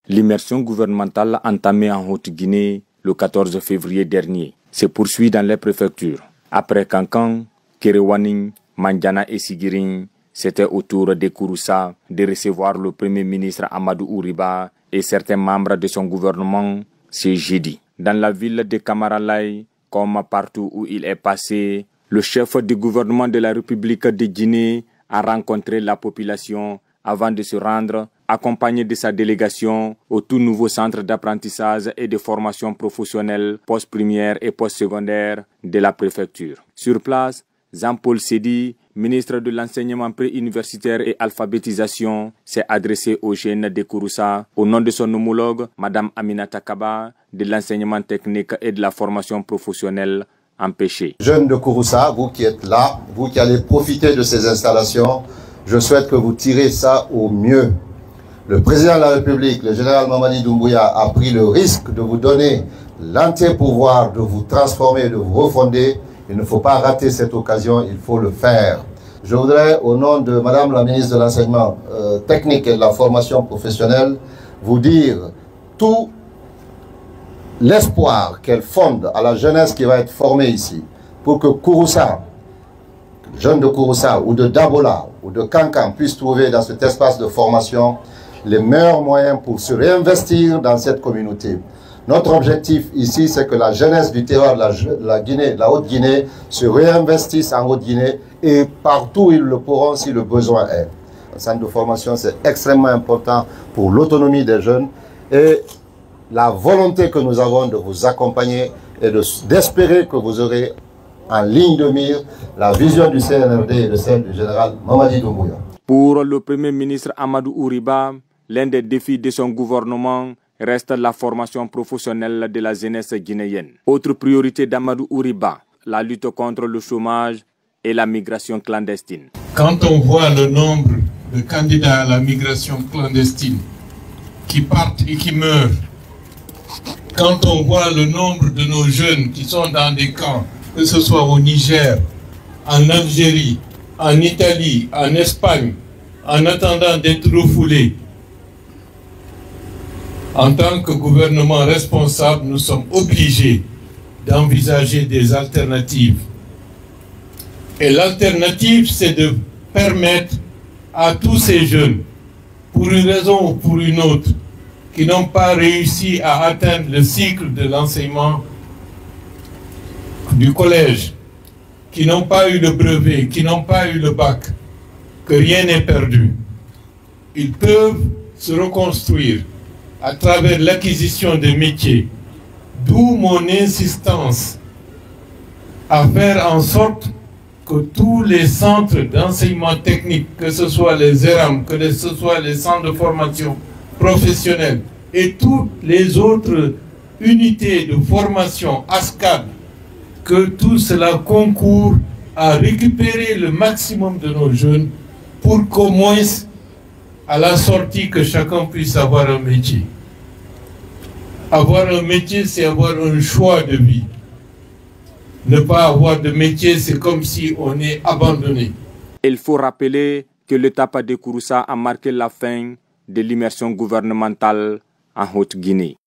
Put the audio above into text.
L'immersion gouvernementale entamée en Haute-Guinée le 14 février dernier se poursuit dans les préfectures. Après Kankan, Kerewaning, Mandiana et Sigiring, c'était au tour de Kouroussa de recevoir le Premier ministre Amadou Ouriba et certains membres de son gouvernement ce jeudi. Dans la ville de Kamaralai, comme partout où il est passé, le chef du gouvernement de la République de Guinée a rencontré la population avant de se rendre, accompagné de sa délégation, au tout nouveau centre d'apprentissage et de formation professionnelle post-primaire et post-secondaire de la préfecture. Sur place, Jean-Paul Sedi, ministre de l'enseignement préuniversitaire et alphabétisation, s'est adressé aux jeunes de Kouroussa au nom de son homologue, Mme Aminata Kaba, de l'enseignement technique et de la formation professionnelle empêchée. Jeunes de Kouroussa, vous qui êtes là, vous qui allez profiter de ces installations, je souhaite que vous tirez ça au mieux. Le président de la République, le général Mamadi Doumbouya, a pris le risque de vous donner l'entier pouvoir de vous transformer, de vous refonder. Il ne faut pas rater cette occasion, il faut le faire. Je voudrais, au nom de Madame la ministre de l'Enseignement technique et de la formation professionnelle, vous dire tout l'espoir qu'elle fonde à la jeunesse qui va être formée ici, pour que Kouroussa, jeunes de Kouroussa ou de Dabola ou de Kankan puissent trouver dans cet espace de formation les meilleurs moyens pour se réinvestir dans cette communauté. Notre objectif ici, c'est que la jeunesse du terroir de la Guinée, de la Haute-Guinée, se réinvestisse en Haute-Guinée et partout où ils le pourront si le besoin est. Le centre de formation, c'est extrêmement important pour l'autonomie des jeunes et la volonté que nous avons de vous accompagner et d'espérer que vous aurez en ligne de mire la vision du CNRD et de celle du général Mamadi Doumbouya. Pour le Premier ministre Amadou Ouriba, l'un des défis de son gouvernement reste la formation professionnelle de la jeunesse guinéenne. Autre priorité d'Amadou Ouriba, la lutte contre le chômage et la migration clandestine. Quand on voit le nombre de candidats à la migration clandestine qui partent et qui meurent, quand on voit le nombre de nos jeunes qui sont dans des camps, que ce soit au Niger, en Algérie, en Italie, en Espagne, en attendant d'être refoulés, en tant que gouvernement responsable, nous sommes obligés d'envisager des alternatives. Et l'alternative, c'est de permettre à tous ces jeunes, pour une raison ou pour une autre, qui n'ont pas réussi à atteindre le cycle de l'enseignement du collège, qui n'ont pas eu le brevet, qui n'ont pas eu le bac, que rien n'est perdu. Ils peuvent se reconstruire à travers l'acquisition des métiers, d'où mon insistance à faire en sorte que tous les centres d'enseignement technique, que ce soit les ERAM, que ce soit les centres de formation professionnelle et toutes les autres unités de formation ASCAD, que tout cela concourt à récupérer le maximum de nos jeunes pour qu'au moins à la sortie que chacun puisse avoir un métier. Avoir un métier, c'est avoir un choix de vie. Ne pas avoir de métier, c'est comme si on est abandonné. Il faut rappeler que l'étape de Kouroussa a marqué la fin de l'immersion gouvernementale en Haute-Guinée.